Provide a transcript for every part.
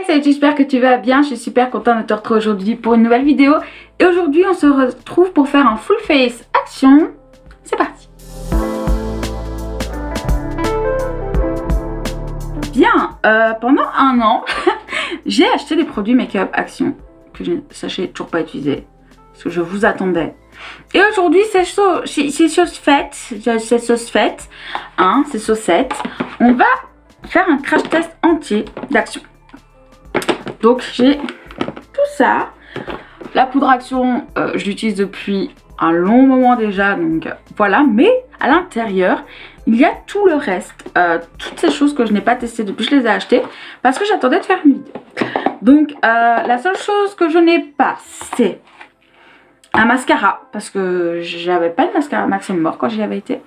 salut, j'espère que tu vas bien, je suis super contente de te retrouver aujourd'hui pour une nouvelle vidéo. Et aujourd'hui on se retrouve pour faire un full face action. C'est parti. Bien, pendant un an, j'ai acheté des produits make-up action que je ne sachais toujours pas utiliser. Parce que je vous attendais. Et aujourd'hui c'est chose faite, hein, c'est saucette. On va faire un crash test entier d'action. Donc j'ai tout ça. La poudre action, je l'utilise depuis un long moment déjà, donc voilà. Mais à l'intérieur, il y a tout le reste, toutes ces choses que je n'ai pas testées depuis que je les ai achetées, parce que j'attendais de faire une vidéo. Donc la seule chose que je n'ai pas, c'est un mascara, parce que j'avais pas de mascara Maxime Mort quand j'y avais été,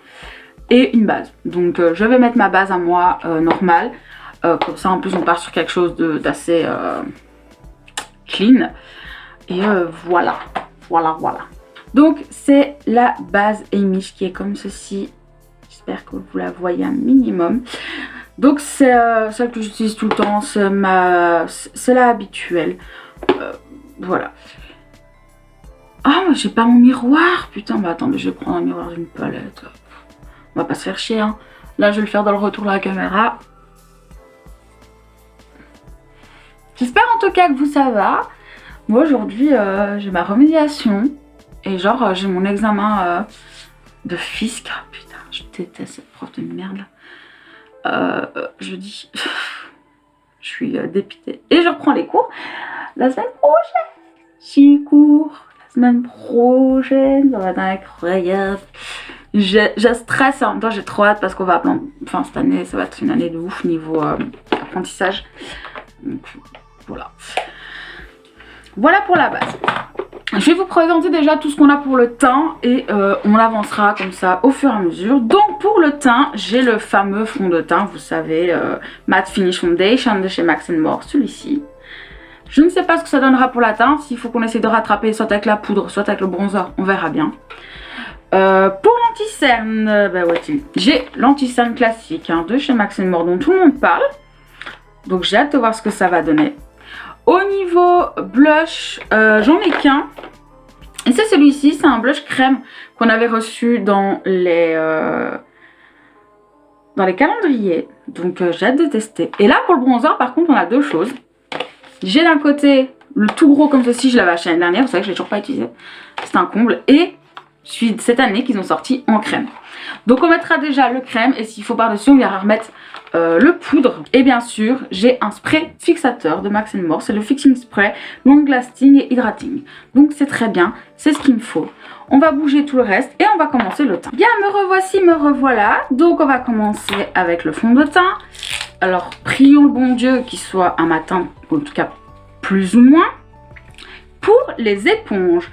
et une base. Donc je vais mettre ma base à moi normale. Comme ça en plus on part sur quelque chose d'assez clean. Et voilà. Donc c'est la base Amish qui est comme ceci. J'espère que vous la voyez un minimum. Donc c'est celle que j'utilise tout le temps. C'est la habituelle. Voilà. Ah, j'ai pas mon miroir. Putain, bah attendez, je vais prendre un miroir d'une palette. On va pas se faire chier, hein. Là je vais le faire dans le retour de la caméra. J'espère en tout cas que vous ça va. Moi aujourd'hui j'ai ma remédiation et genre j'ai mon examen de fisc. Oh, putain, je déteste cette prof de merde là. Jeudi, je suis dépitée. Et je reprends les cours la semaine prochaine. 6 cours la semaine prochaine, ça va être incroyable. Je stresse, en même temps j'ai trop hâte parce qu'on va apprendre. Enfin cette année ça va être une année de ouf niveau apprentissage. Donc, voilà pour la base. Je vais vous présenter déjà tout ce qu'on a pour le teint et on avancera comme ça au fur et à mesure. Donc pour le teint, j'ai le fameux fond de teint, vous savez, Matte Finish Foundation de chez Max More, celui-ci. Je ne sais pas ce que ça donnera pour la teinte, s'il faut qu'on essaie de rattraper soit avec la poudre, soit avec le bronzer, on verra bien. Pour l'anti-cerne, bah ouais, j'ai l'anti-cerne classique hein, de chez Max More dont tout le monde parle. Donc j'ai hâte de voir ce que ça va donner. Au niveau blush, j'en ai qu'un. Et c'est celui-ci, c'est un blush crème qu'on avait reçu dans les calendriers. Donc j'ai hâte de tester. Et là pour le bronzer par contre on a deux choses. J'ai d'un côté le tout gros comme ceci, je l'avais acheté l'année dernière, vous savez que je l'ai toujours pas utilisé. C'est un comble. Et celui de cette année qu'ils ont sorti en crème. Donc on mettra déjà le crème et s'il faut par-dessus on viendra remettre le poudre. Et bien sûr j'ai un spray fixateur de Max More, c'est le Fixing Spray Long Lasting et Hydrating. Donc c'est très bien, c'est ce qu'il me faut. On va bouger tout le reste et on va commencer le teint. Bien, me revoici, me revoilà. Donc on va commencer avec le fond de teint. Alors prions le bon Dieu qu'il soit un matin, en tout cas plus ou moins. Pour les éponges,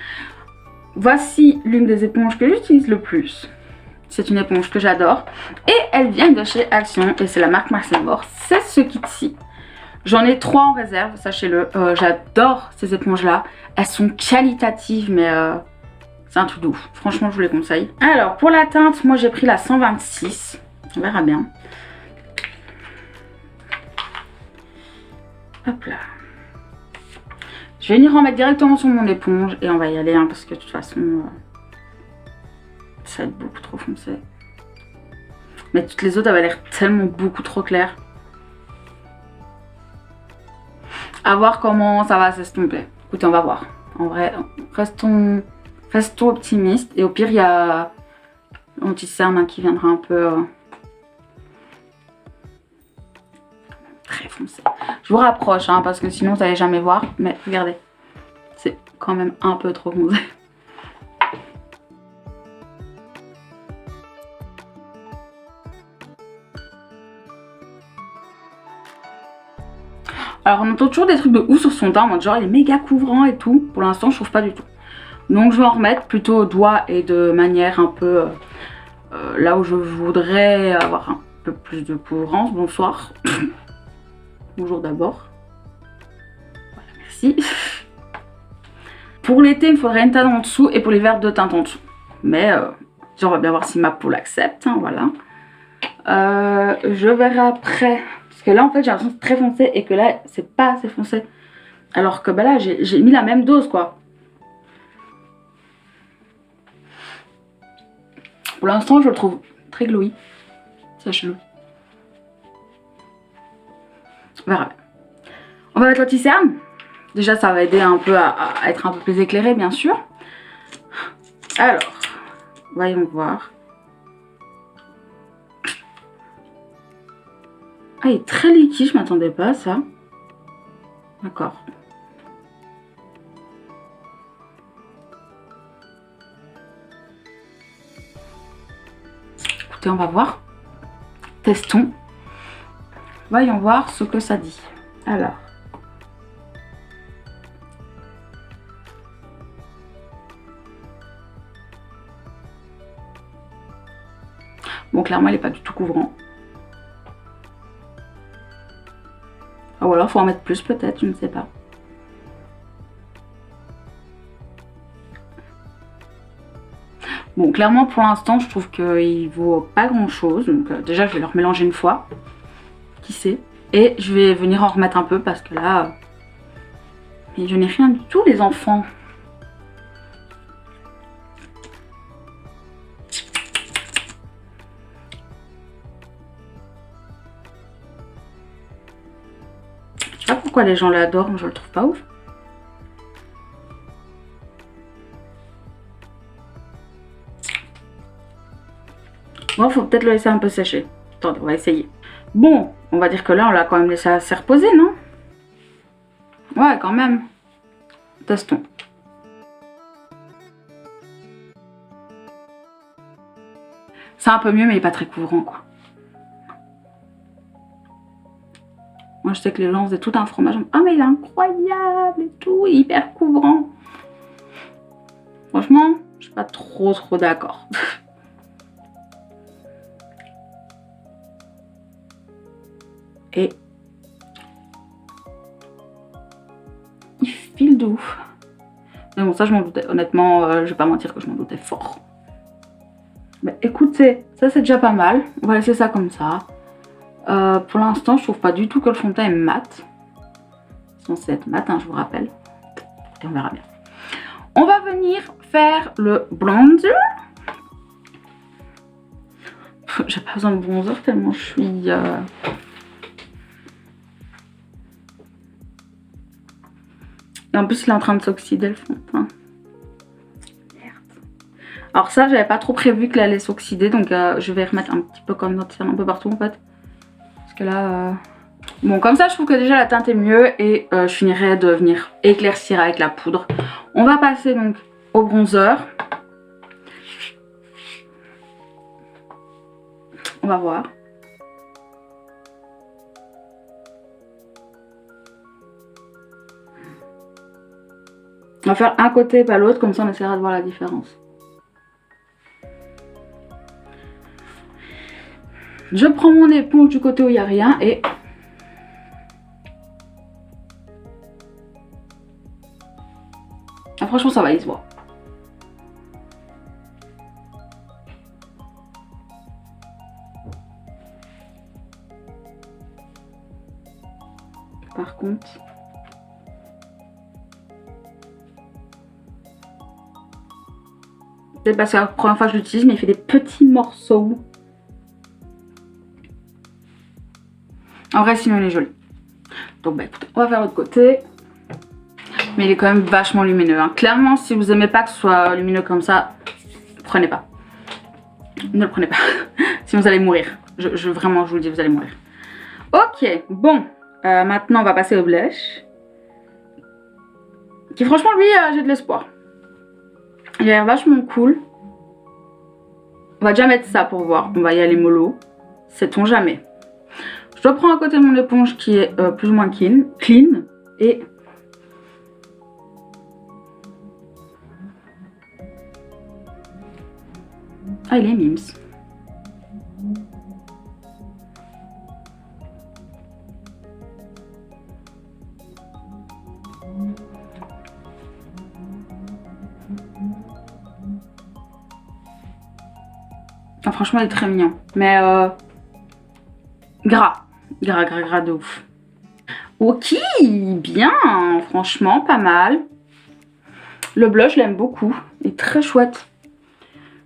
voici l'une des éponges que j'utilise le plus. C'est une éponge que j'adore et elle vient de chez Action et c'est la marque Max More. C'est ce kit-ci. J'en ai 3 en réserve, sachez-le. J'adore ces éponges-là. Elles sont qualitatives, mais c'est un truc de ouf. Franchement, je vous les conseille. Alors, pour la teinte, moi j'ai pris la 126. On verra bien. Hop là. Je vais venir en mettre directement sur mon éponge et on va y aller hein, parce que de toute façon... ça va être beaucoup trop foncé. Mais toutes les autres avaient l'air tellement beaucoup trop claires. À voir comment ça va s'estomper. Écoutez, on va voir. En vrai, restons optimistes. Et au pire, il y a l'anti-cerne qui viendra un peu... très foncé. Je vous rapproche, hein, parce que sinon, vous n'allez jamais voir. Mais regardez, c'est quand même un peu trop foncé. Alors on entend toujours des trucs de ouf sur son teint, en mode genre il est méga couvrant et tout. Pour l'instant je trouve pas du tout. Donc je vais en remettre plutôt au doigt et de manière un peu là où je voudrais avoir un peu plus de couvrance. Bonsoir. Bonjour d'abord. Voilà, merci. Pour l'été il me faudrait une teinte en dessous et pour l'hiver 2 teintes en dessous. Mais on va bien voir si ma peau l'accepte, hein, voilà. Je verrai après. Parce que là en fait j'ai l'impression que c'est très foncé et que là c'est pas assez foncé. Alors que bah là j'ai mis la même dose quoi. Pour l'instant je le trouve très glowy. Sachez-le. On verra. On va mettre l'anti-cerne. Déjà ça va aider un peu à être un peu plus éclairé bien sûr. Alors, voyons voir. Ah, il est très liquide, je m'attendais pas à ça. D'accord. Écoutez, on va voir. Testons. Voyons voir ce que ça dit. Alors. Bon, clairement, il n'est pas du tout couvrant. Ah, ou alors, faut en mettre plus peut-être, je ne sais pas. Bon, clairement, pour l'instant, je trouve qu'il vaut pas grand-chose. Donc, déjà, je vais le remélanger une fois. Qui sait. Et je vais venir en remettre un peu parce que là... mais je n'ai rien du tout, les enfants. Je sais pas pourquoi les gens l'adorent, je le trouve pas ouf. Bon, faut peut-être le laisser un peu sécher. Attendez, on va essayer. Bon, on va dire que là, on l'a quand même laissé assez reposer, non? Ouais, quand même. Testons. C'est un peu mieux, mais il n'est pas très couvrant, quoi. Moi, je sais que les gens faisaient tout un fromage. Ah, mais il est incroyable et tout, hyper couvrant. Franchement, je suis pas trop d'accord. Et il file de ouf. Mais bon, ça, je m'en doutais. Honnêtement, je vais pas mentir que je m'en doutais fort. Mais écoutez, ça, c'est déjà pas mal. On va laisser ça comme ça. Pour l'instant, je trouve pas du tout que le fond de teint est mat. C'est censé être mat, hein, je vous rappelle. Et on verra bien. On va venir faire le bronzer. J'ai pas besoin de bronzer tellement je suis... Et en plus, il est en train de s'oxyder le fond de teint. Merde. Alors ça, j'avais pas trop prévu qu'il allait s'oxyder. Donc je vais remettre un petit peu comme notre un peu partout en fait. Parce que là... Bon, comme ça, je trouve que déjà la teinte est mieux. Et je finirai de venir éclaircir avec la poudre. On va passer donc au bronzer. On va voir. On va faire un côté pas l'autre, comme ça on essaiera de voir la différence. Je prends mon éponge du côté où il n'y a rien et... Ah, franchement ça va, il se voit. Par contre... peut-être parce que la première fois que je l'utilise, mais il fait des petits morceaux. En vrai, sinon il est joli. Donc bah écoutez, on va faire l'autre côté. Mais il est quand même vachement lumineux. Hein. Clairement, si vous aimez pas que ce soit lumineux comme ça, prenez pas. Ne le prenez pas. Sinon vous allez mourir. Vraiment, je vous le dis, vous allez mourir. Ok, bon. Maintenant, on va passer au blush. Qui franchement, lui, j'ai de l'espoir. Il a l'air vachement cool. On va déjà mettre ça pour voir. On va y aller mollo. Sait-on jamais. Je reprends à côté mon éponge qui est plus ou moins clean. Et... ah, il est mimes. Ah, franchement, il est très mignon. Mais gras. Gras, gras, gras de ouf. Ok, bien, franchement, pas mal. Le blush, je l'aime beaucoup. Il est très chouette.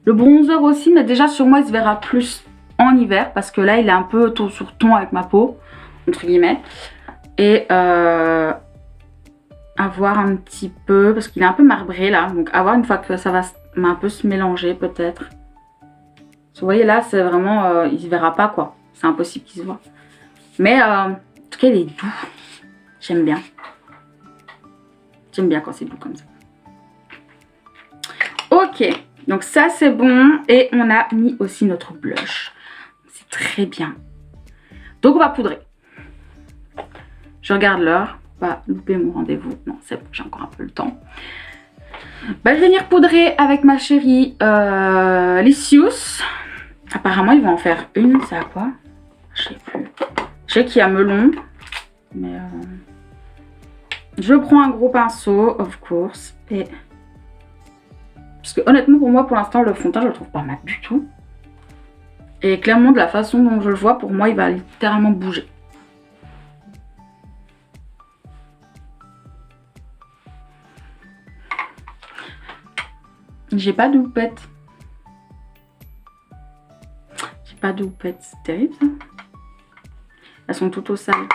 Le bronzer aussi, mais déjà sur moi, il se verra plus en hiver. Parce que là, il est un peu ton sur ton avec ma peau, entre guillemets. Et à voir un petit peu, parce qu'il est un peu marbré là. Donc à voir une fois que ça va un peu se mélanger peut-être. Vous voyez là, c'est vraiment, il se verra pas quoi. C'est impossible qu'il se voit. Mais en tout cas, il est doux. J'aime bien. J'aime bien quand c'est doux comme ça. Ok, donc ça c'est bon. Et on a mis aussi notre blush. C'est très bien. Donc on va poudrer. Je regarde l'heure. Pas louper mon rendez-vous. Non, c'est bon, j'ai encore un peu le temps. Bah, je vais venir poudrer avec ma chérie Licious. Apparemment, ils vont en faire une. C'est à quoi? Je sais plus. Je sais qu'il y a melon. Mais je prends un gros pinceau, of course. Et parce que honnêtement, pour moi, pour l'instant, le fond de teint, je le trouve pas mal du tout. Et clairement, de la façon dont je le vois, pour moi, il va littéralement bouger. J'ai pas de houppette. J'ai pas de houppette. C'est terrible ça. Elles sont toutes au sale.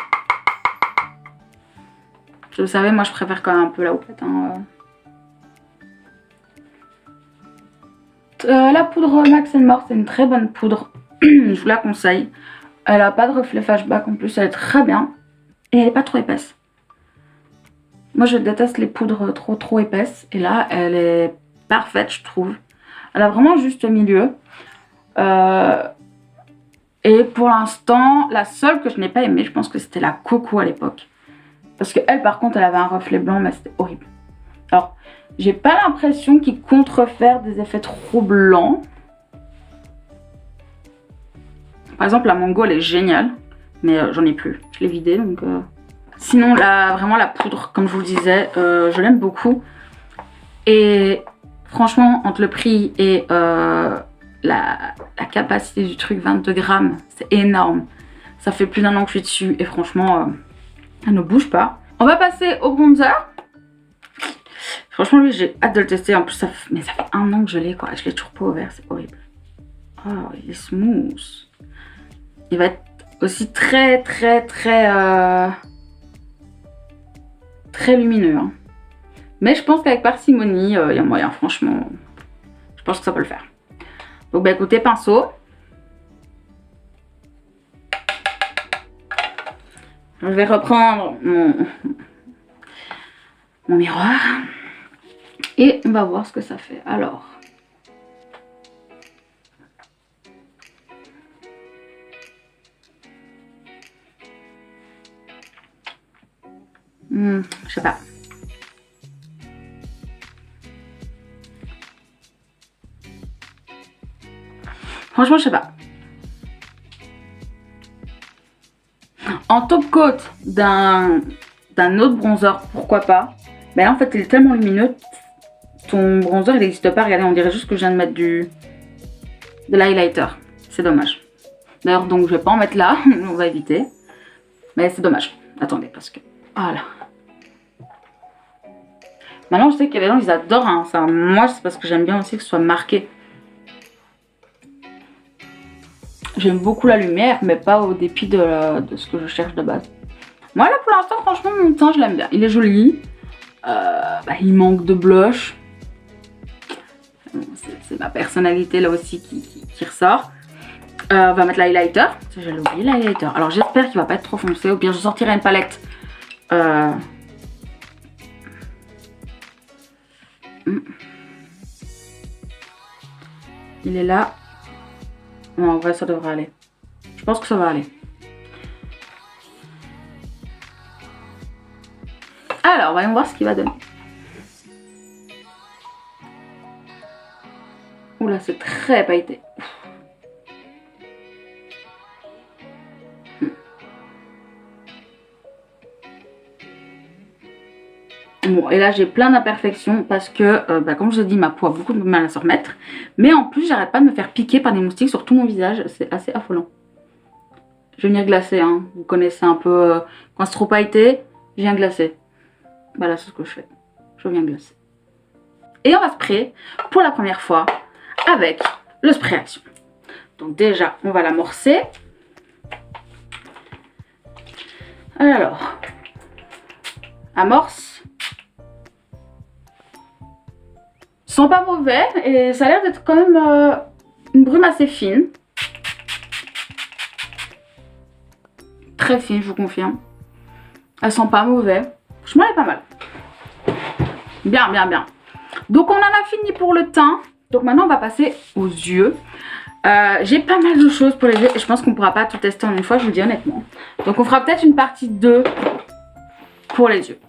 Je le savais, moi je préfère quand même un peu la houppette. Hein. La poudre Max & More, c'est une très bonne poudre. Je vous la conseille. Elle a pas de reflet flashback en plus, elle est très bien. Et elle est pas trop épaisse. Moi je déteste les poudres trop épaisses. Et là, elle est parfaite, je trouve. Elle a vraiment juste au milieu. Et pour l'instant, la seule que je n'ai pas aimée, je pense que c'était la Coco à l'époque. Parce qu'elle, par contre, elle avait un reflet blanc, mais c'était horrible. Alors, j'ai pas l'impression qu'ils comptent refaire des effets trop blancs. Par exemple, la mango, elle est géniale. Mais j'en ai plus. Je l'ai vidée, donc... Sinon, vraiment, la poudre, comme je vous le disais, je l'aime beaucoup. Et franchement, entre le prix et la capacité du truc, 22 grammes, c'est énorme. Ça fait plus d'un an que je suis dessus et franchement, elle ne bouge pas. On va passer au bronzer. Franchement, lui, j'ai hâte de le tester. En plus, ça fait 1 an que je l'ai, quoi. Je l'ai toujours pas ouvert, c'est horrible. Oh, il est smooth. Il va être aussi très lumineux. Hein. Mais je pense qu'avec parcimonie, il y a moyen, franchement. Je pense que ça peut le faire. Donc, bah écoutez, pinceau. Je vais reprendre mon miroir. Et on va voir ce que ça fait. Alors. Je sais pas. Franchement, je sais pas. En top coat d'un autre bronzer, pourquoi pas. Mais là, en fait, il est tellement lumineux. Ton bronzer, il n'existe pas. Regardez, on dirait juste que je viens de mettre de l'highlighter. C'est dommage. D'ailleurs, donc, je vais pas en mettre là. On va éviter. Mais c'est dommage. Attendez, parce que... Voilà. Maintenant, je sais qu'il y a des gens, ils adorent. Hein, ça. Moi, c'est parce que j'aime bien aussi que ce soit marqué. J'aime beaucoup la lumière, mais pas au dépit de ce que je cherche de base. Moi, là, pour l'instant, franchement, mon teint, je l'aime bien. Il est joli. Il manque de blush. C'est ma personnalité, là aussi, qui ressort. On va mettre l'highlighter. J'allais oublier l'highlighter. Alors, j'espère qu'il va pas être trop foncé. Au pire, je sortirai une palette. Il est là. Non, en vrai, ça devrait aller. Je pense que ça va aller. Alors, voyons voir ce qu'il va donner. Oula, c'est très pailleté. Bon, et là j'ai plein d'imperfections parce que, comme je vous ai dit, ma peau a beaucoup de mal à se remettre. Mais en plus, j'arrête pas de me faire piquer par des moustiques sur tout mon visage. C'est assez affolant. Je vais venir glacer, hein. Vous connaissez un peu quand c'est trop pailleté, je viens glacer. Voilà, c'est ce que je fais. Je viens glacer. Et on va sprayer pour la première fois avec le spray action. Donc déjà, on va l'amorcer. Alors, amorce. Ils sont pas mauvais et ça a l'air d'être quand même une brume assez fine. Très fine, je vous confirme. Elles sont pas mauvais. Franchement, elle est pas mal. Bien, bien, bien. Donc, on en a fini pour le teint. Donc, maintenant, on va passer aux yeux. J'ai pas mal de choses pour les yeux et je pense qu'on pourra pas tout tester en une fois, je vous le dis honnêtement. Donc, on fera peut-être une partie 2 pour les yeux.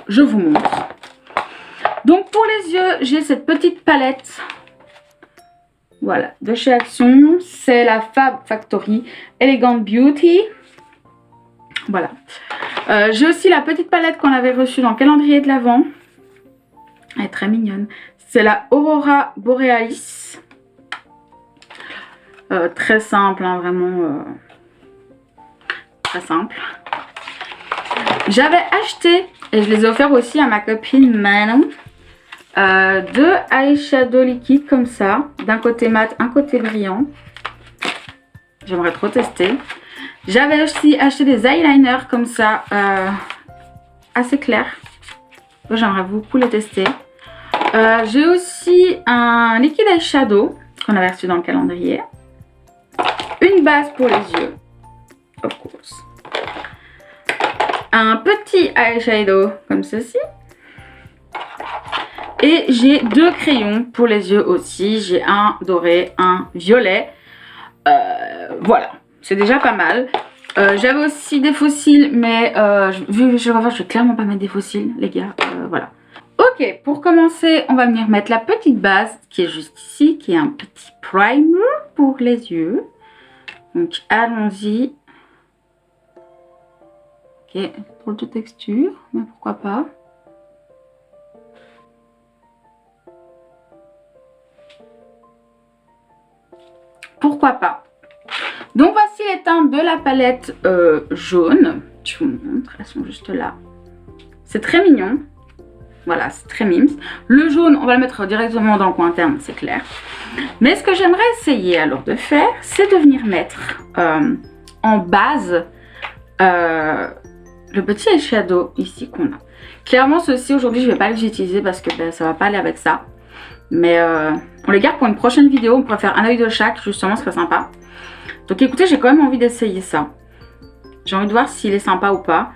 Je vous montre. Donc, pour les yeux, j'ai cette petite palette. Voilà, de chez Action. C'est la Fab Factory Elegant Beauty. Voilà. J'ai aussi la petite palette qu'on avait reçue dans le calendrier de l'Avent. Elle est très mignonne. C'est la Aurora Borealis. Très simple, hein, vraiment. Très simple. J'avais acheté, et je les ai offerts aussi à ma copine Manon, 2 eyeshadows liquides comme ça. D'un côté mat, un côté brillant. J'aimerais trop tester. J'avais aussi acheté des eyeliners comme ça, assez clairs. J'aimerais beaucoup les tester. J'ai aussi un liquide eyeshadow qu'on avait reçu dans le calendrier. Une base pour les yeux, of course. Un petit eyeshadow comme ceci. Et j'ai 2 crayons pour les yeux aussi. J'ai un doré, un violet. Voilà, c'est déjà pas mal. J'avais aussi des faux cils, mais vu que je vais clairement pas mettre des faux cils, les gars. Voilà. Ok, pour commencer, on va venir mettre la petite base qui est juste ici, qui est un petit primer pour les yeux. Donc allons-y. Ok, drôle de texture, mais pourquoi pas. Pourquoi pas. Donc voici les teintes de la palette jaune. Je vous montre, elles sont juste là. C'est très mignon. Voilà, c'est très mimes. Le jaune, on va le mettre directement dans le coin interne, c'est clair. Mais ce que j'aimerais essayer alors de faire, c'est de venir mettre en base le petit eyeshadow ici qu'on a. Clairement, ceux-ci aujourd'hui, je ne vais pas les utiliser parce que ça ne va pas aller avec ça. Mais on les garde pour une prochaine vidéo. On pourrait faire un œil de chaque, justement, ce serait sympa. Donc écoutez, j'ai quand même envie d'essayer ça. J'ai envie de voir s'il est sympa ou pas.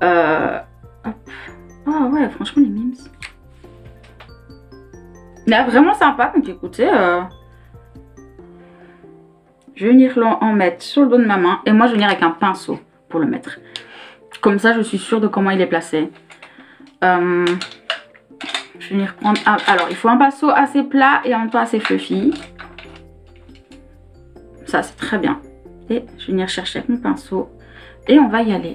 Hop. Ah ouais, franchement, les mimes. Il est vraiment sympa, donc écoutez, je vais venir en mettre sur le dos de ma main. Et moi, je vais venir avec un pinceau pour le mettre. Comme ça, je suis sûre de comment il est placé. Je vais venir prendre... alors, il faut un pinceau assez plat et en même temps assez fluffy. Ça, c'est très bien. Et je vais venir chercher avec mon pinceau. Et on va y aller.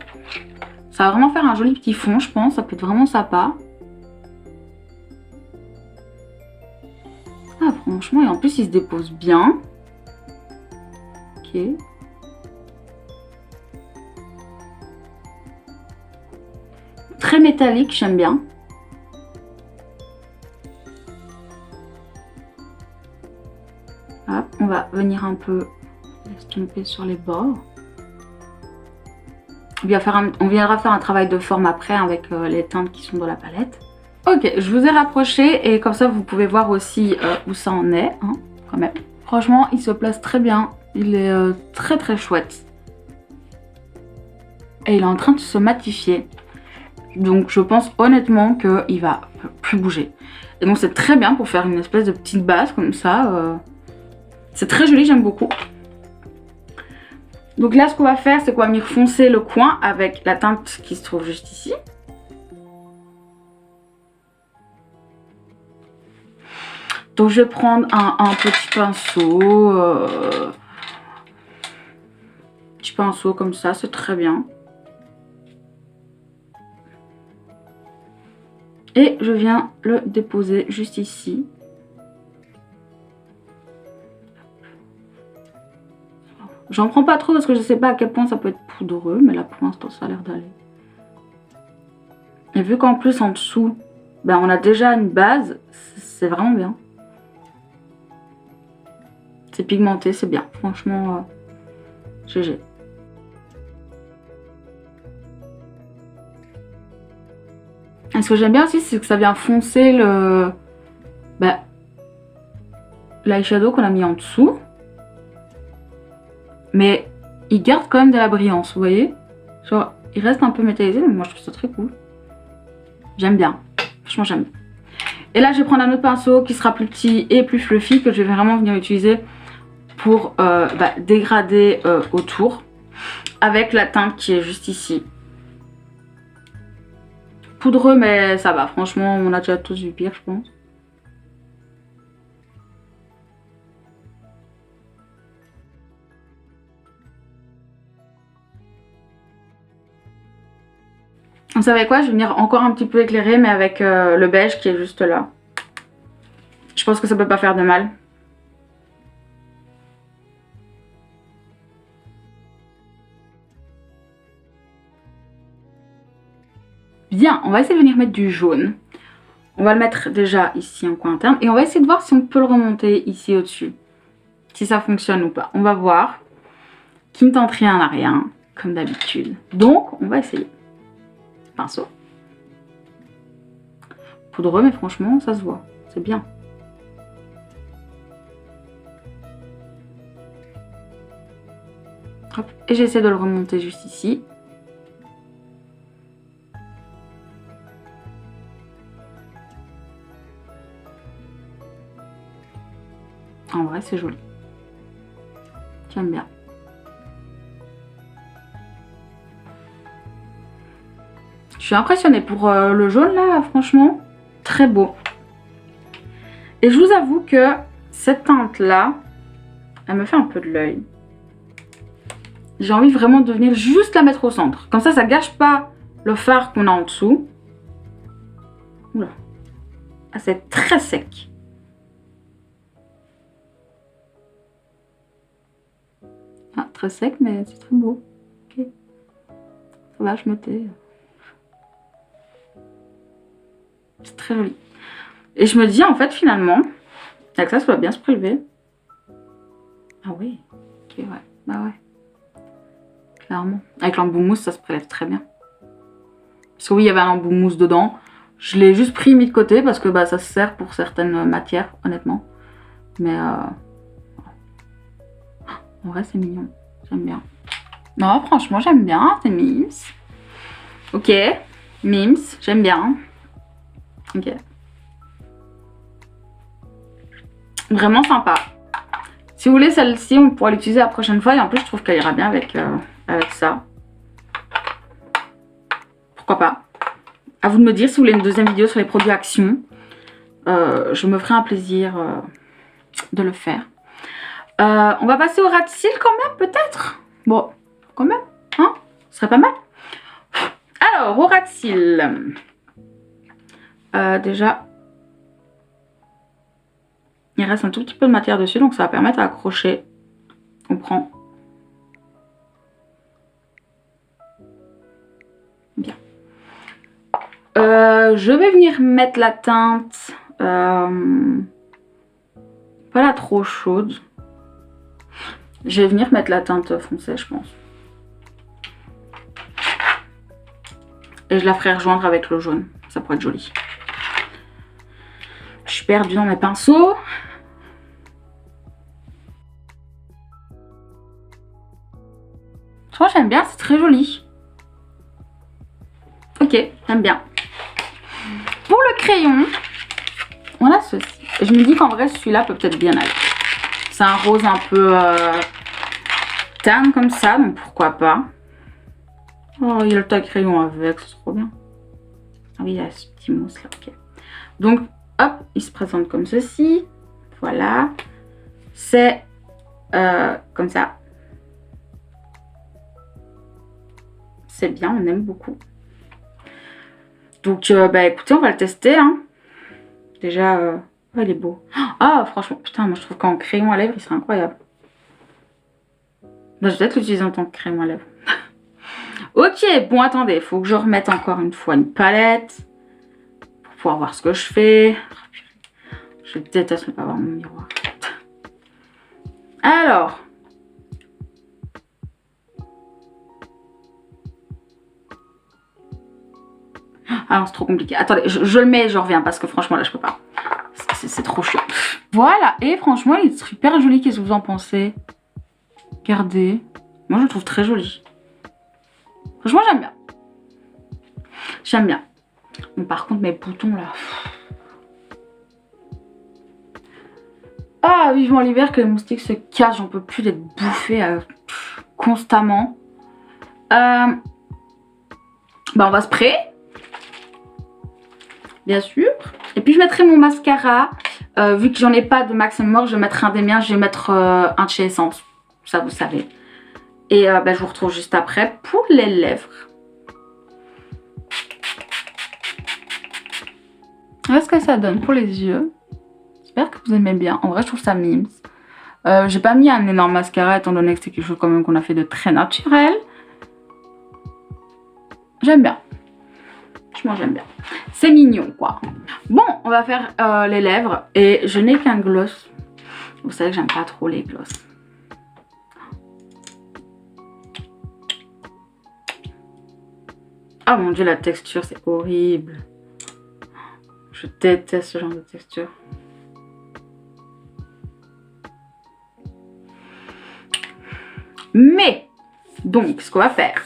Ça va vraiment faire un joli petit fond, je pense. Ça peut être vraiment sympa. Ah, franchement, et en plus, il se dépose bien. Ok. Très métallique, j'aime bien. Hop, on va venir un peu estomper sur les bords. On viendra faire un travail de forme après avec les teintes qui sont dans la palette. Ok, je vous ai rapproché et comme ça vous pouvez voir aussi où ça en est, hein, quand même. Franchement, il se place très bien. Il est très très chouette. Et il est en train de se matifier. Donc je pense honnêtement qu'il va plus bouger. Et donc c'est très bien pour faire une espèce de petite base comme ça. C'est très joli, j'aime beaucoup. Donc là, ce qu'on va faire, c'est qu'on va venir foncer le coin avec la teinte qui se trouve juste ici. Donc je vais prendre un petit pinceau. Petit pinceau comme ça, c'est très bien. Et je viens le déposer juste ici. J'en prends pas trop parce que je sais pas à quel point ça peut être poudreux, mais là pour l'instant ça a l'air d'aller. Et vu qu'en plus en dessous, ben, on a déjà une base, c'est vraiment bien. C'est pigmenté, c'est bien. Franchement, GG. Et ce que j'aime bien aussi, c'est que ça vient foncer le l'eyeshadow qu'on a mis en dessous. Mais il garde quand même de la brillance, vous voyez? Genre, il reste un peu métallisé, mais moi je trouve ça très cool. J'aime bien. Franchement, j'aime. Et là, je vais prendre un autre pinceau qui sera plus petit et plus fluffy, que je vais vraiment venir utiliser pour dégrader autour. Avec la teinte qui est juste ici. Poudreux, mais ça va. Franchement, on a déjà tous vu pire, je pense. Vous savez quoi? Je vais venir encore un petit peu éclairer, mais avec le beige qui est juste là. Je pense que ça peut pas faire de mal. Bien, on va essayer de venir mettre du jaune. On va le mettre déjà ici en coin interne. Et on va essayer de voir si on peut le remonter ici au-dessus. Si ça fonctionne ou pas. On va voir. Qui ne tente rien à rien, comme d'habitude. Donc, on va essayer. Pinceau. Poudreux, mais franchement, ça se voit. C'est bien. Hop. Et j'essaie de le remonter juste ici. En vrai, c'est joli. J'aime bien. Je suis impressionnée pour le jaune là, franchement, très beau. Et je vous avoue que cette teinte là, elle me fait un peu de l'œil. J'ai envie vraiment de venir juste la mettre au centre. Comme ça gâche pas le fard qu'on a en dessous. Oula. Ah, c'est très sec. Ah, très sec, mais c'est très beau. Ok. Ça va, je me tais. C'est très joli. Et je me dis, en fait, finalement, avec ça va bien se prélever. Ah oui. Ok, ouais. Bah ouais. Clairement. Avec l'embout mousse, ça se prélève très bien. Parce que oui, il y avait un embout mousse dedans. Je l'ai juste pris, mis de côté, parce que bah, ça se sert pour certaines matières, honnêtement. Mais en vrai, c'est mignon. J'aime bien. Non, franchement, j'aime bien. C'est Mims. Ok. Mims, j'aime bien. Ok. Vraiment sympa. Si vous voulez celle-ci, on pourra l'utiliser la prochaine fois. Et en plus, je trouve qu'elle ira bien avec ça. Pourquoi pas. À vous de me dire si vous voulez une deuxième vidéo sur les produits Action. Je me ferai un plaisir de le faire. On va passer au ras de cils quand même, peut-être. Bon, quand même, hein, ce serait pas mal. Alors, au ras de cils. Déjà, il reste un tout petit peu de matière dessus, donc ça va permettre à accrocher. On prend. Bien. Je vais venir mettre la teinte. Pas la trop chaude. Je vais venir mettre la teinte foncée, je pense. Et je la ferai rejoindre avec le jaune. Ça pourrait être joli. Je suis perdue dans mes pinceaux. Franchement, j'aime bien, c'est très joli. Ok, j'aime bien. Pour le crayon, on a ceci. Je me dis qu'en vrai, celui-là peut peut-être bien aller. C'est un rose un peu tan comme ça, donc pourquoi pas. Oh, il y a le tas de crayon avec, c'est trop bien. Ah oui, il y a ce petit mousse là, ok. Donc, hop, il se présente comme ceci. Voilà. C'est comme ça. C'est bien, on aime beaucoup. Donc, bah écoutez, on va le tester. Hein. Déjà, oh, il est beau. Ah, franchement, putain, moi je trouve qu'en crayon à lèvres, il serait incroyable. je vais peut-être l'utiliser en tant que crème à lèvres. Ok, bon attendez, il faut que je remette encore une fois une palette pour pouvoir voir ce que je fais. Je déteste ne pas voir mon miroir. Alors. Ah non, c'est trop compliqué. Attendez, je le mets et je reviens parce que franchement là je peux pas. C'est trop chiant. Voilà, et franchement il est super joli. Qu'est-ce que vous en pensez? Regardez. Moi je le trouve très joli. Franchement j'aime bien. J'aime bien. Bon, par contre mes boutons là. Ah, vivement l'hiver que les moustiques se cassent. J'en peux plus d'être bouffée constamment. Bah on va sprayer. Bien sûr. Et puis je mettrai mon mascara. Vu que j'en ai pas de Max & More, je vais mettre un des miens. Je vais mettre un de chez Essence. Ça vous savez. Et bah, je vous retrouve juste après pour les lèvres. Voilà ce que ça donne pour les yeux. J'espère que vous aimez bien. En vrai je trouve ça mimes. J'ai pas mis un énorme mascara étant donné que c'est quelque chose quand même qu'on a fait de très naturel. J'aime bien. Franchement j'aime bien. C'est mignon quoi. Bon, on va faire les lèvres et je n'ai qu'un gloss. Vous savez que j'aime pas trop les gloss. Oh mon dieu, la texture c'est horrible. Je déteste ce genre de texture. Mais, donc ce qu'on va faire,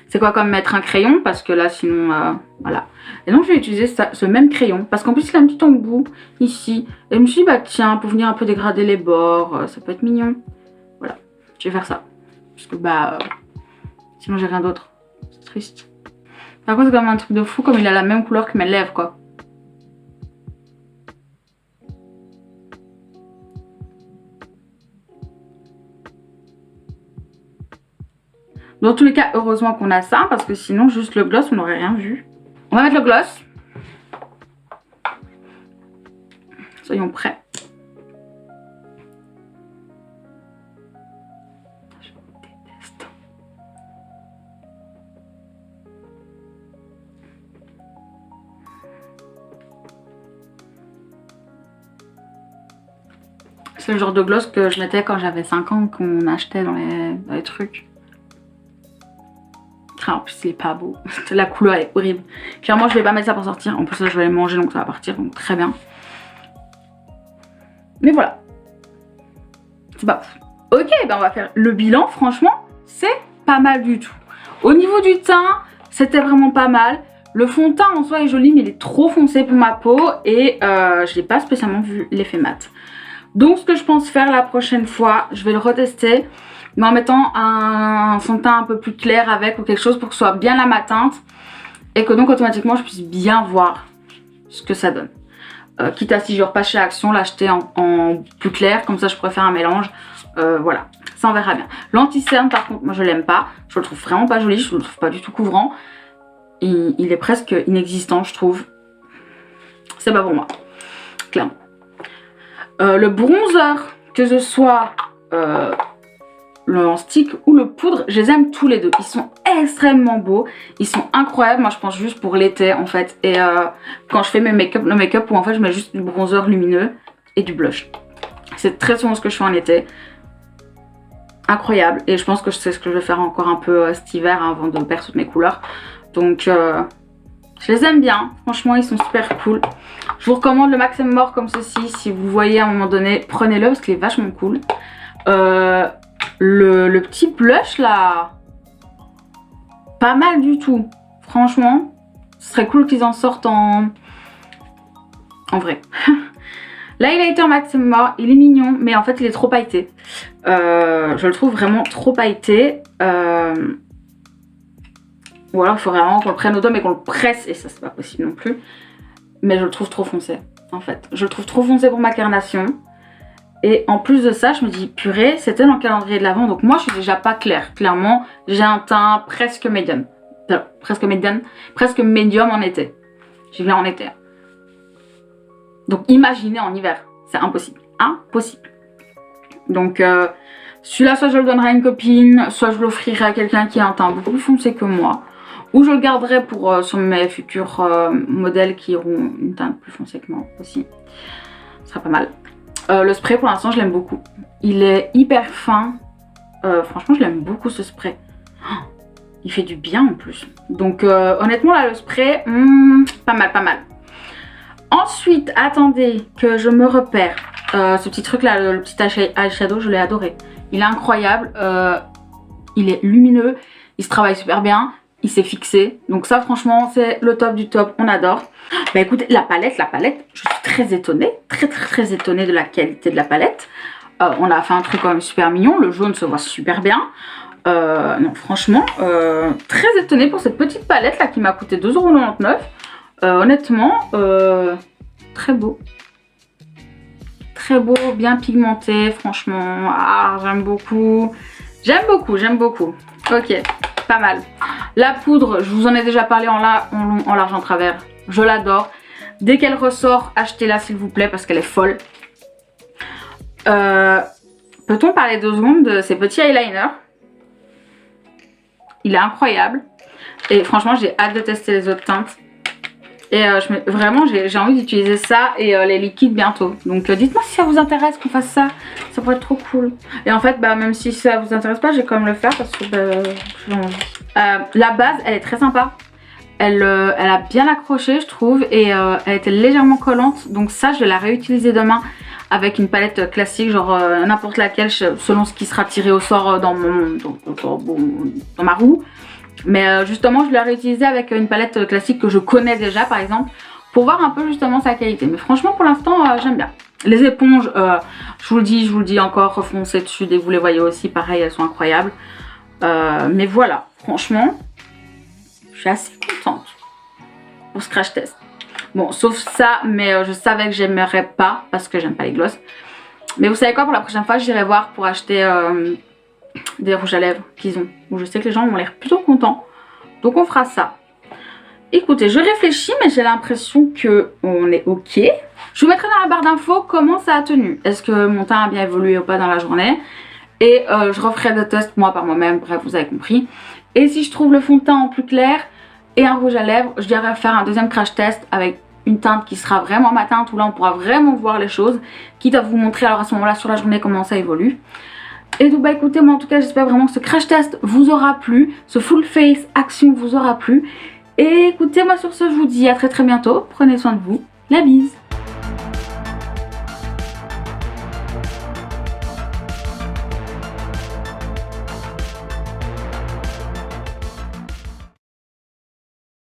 c'est quoi comme mettre un crayon parce que là sinon voilà. Et donc je vais utiliser ce même crayon parce qu'en plus il a un petit embout ici. Et je me suis dit bah tiens, pour venir un peu dégrader les bords, ça peut être mignon. Voilà, je vais faire ça. Parce que bah sinon j'ai rien d'autre. C'est triste. Par contre c'est quand même un truc de fou comme il a la même couleur que mes lèvres quoi. Dans tous les cas, heureusement qu'on a ça, parce que sinon, juste le gloss, on n'aurait rien vu. On va mettre le gloss. Soyons prêts. Je déteste. C'est le genre de gloss que je mettais quand j'avais 5 ans, qu'on achetait dans les trucs. En plus il est pas beau, la couleur est horrible. Clairement je vais pas mettre ça pour sortir, en plus là je vais aller manger donc ça va partir, donc très bien. Mais voilà, c'est pas fou. Ok, ben on va faire le bilan, franchement c'est pas mal du tout. Au niveau du teint, c'était vraiment pas mal. Le fond de teint en soi est joli mais il est trop foncé pour ma peau et je n'ai pas spécialement vu l'effet mat. Donc ce que je pense faire la prochaine fois, je vais le retester. Mais en mettant un fond de teint un peu plus clair avec ou quelque chose pour que ce soit bien la matinte et que donc automatiquement je puisse bien voir ce que ça donne. Quitte à si je repasse chez Action, l'acheter en plus clair, comme ça je pourrais faire un mélange. Voilà, ça on verra bien. L'anti-cerne par contre moi je l'aime pas, je le trouve vraiment pas joli, je le trouve pas du tout couvrant. Il est presque inexistant je trouve. C'est pas pour moi, clairement. Le bronzer, que ce soit le en stick ou le poudre, je les aime tous les deux. Ils sont extrêmement beaux, ils sont incroyables. Moi je pense juste pour l'été en fait. Et quand je fais mes make-up, le make-up où en fait je mets juste du bronzer lumineux et du blush. C'est très souvent ce que je fais en été. Incroyable. Et je pense que c'est ce que je vais faire encore un peu cet hiver hein, avant de perdre toutes mes couleurs. Donc je les aime bien. Franchement ils sont super cool. Je vous recommande le Max & More comme ceci. Si vous voyez à un moment donné, prenez-le parce qu'il est vachement cool. Le petit blush là, pas mal du tout. Franchement, ce serait cool qu'ils en sortent en vrai. L'highlighter Max & More, il est mignon, mais en fait il est trop pailleté. Je le trouve vraiment trop pailleté. Ou alors il faut vraiment qu'on le prenne au doigt mais qu'on le presse, et ça c'est pas possible non plus. Mais je le trouve trop foncé en fait. Je le trouve trop foncé pour ma carnation. Et en plus de ça, je me dis, purée, c'était dans le calendrier de l'Avent. Donc moi, je suis déjà pas claire. Clairement, j'ai un teint presque médium. Presque médium en été. J'y viens en été. Donc imaginez en hiver. C'est impossible. Impossible. Donc Celui-là, soit je le donnerai à une copine, soit je l'offrirai à quelqu'un qui a un teint beaucoup plus foncé que moi. Ou je le garderai pour sur mes futurs modèles qui auront une teinte plus foncée que moi aussi. Ce sera pas mal. Le spray pour l'instant je l'aime beaucoup. Il est hyper fin. Franchement je l'aime beaucoup ce spray. Oh, il fait du bien en plus. Donc honnêtement là le spray, pas mal, pas mal. Ensuite attendez que je me repère. Ce petit truc là, le petit eyeshadow, je l'ai adoré. Il est incroyable. Il est lumineux. Il se travaille super bien. Il s'est fixé, donc ça franchement c'est le top du top, on adore. Bah écoutez, la palette, je suis très étonnée, très étonnée de la qualité de la palette. On a fait un truc quand même super mignon, le jaune se voit super bien. Non franchement, très étonnée pour cette petite palette là qui m'a coûté 2,99 €. Honnêtement, très beau. Très beau, bien pigmenté, franchement, j'aime beaucoup. J'aime beaucoup. Ok. Pas mal. La poudre, je vous en ai déjà parlé en long, en large, en travers. Je l'adore. Dès qu'elle ressort, achetez-la s'il vous plaît parce qu'elle est folle. Peut-on parler 2 secondes de ces petits eyeliners? Il est incroyable. Et franchement, j'ai hâte de tester les autres teintes. Et vraiment, j'ai envie d'utiliser ça et les liquides bientôt. Donc dites-moi si ça vous intéresse qu'on fasse ça. Ça pourrait être trop cool. Et en fait, même si ça vous intéresse pas, j'ai quand même le faire parce que j'ai envie. La base, elle est très sympa. Elle a bien accroché, je trouve. Et elle était légèrement collante. Donc ça, je vais la réutiliser demain avec une palette classique. Genre n'importe laquelle, selon ce qui sera tiré au sort dans ma roue. Mais justement je l'ai réutilisé avec une palette classique que je connais déjà par exemple, pour voir un peu justement sa qualité. Mais franchement pour l'instant j'aime bien. Les éponges, je vous le dis encore, refoncez dessus dès que vous les voyez aussi, pareil elles sont incroyables. Mais voilà, franchement je suis assez contente pour ce crash test. Bon sauf ça, mais je savais que j'aimerais pas parce que j'aime pas les glosses. Mais vous savez quoi, pour la prochaine fois j'irai voir pour acheter des rouges à lèvres qu'ils ont, où je sais que les gens ont l'air plutôt contents, donc on fera ça. Écoutez, je réfléchis mais j'ai l'impression que on est ok. Je vous mettrai dans la barre d'infos comment ça a tenu, est-ce que mon teint a bien évolué ou pas dans la journée, et je referai des tests moi par moi-même, bref vous avez compris. Et si je trouve le fond de teint en plus clair et un rouge à lèvres, je dirais faire un deuxième crash test avec une teinte qui sera vraiment ma teinte, où là on pourra vraiment voir les choses, quitte à vous montrer alors à ce moment là sur la journée comment ça évolue. Et donc bah écoutez, moi en tout cas j'espère vraiment que ce crash test vous aura plu, ce full face action vous aura plu. Et écoutez, moi sur ce je vous dis à très bientôt, prenez soin de vous, la bise.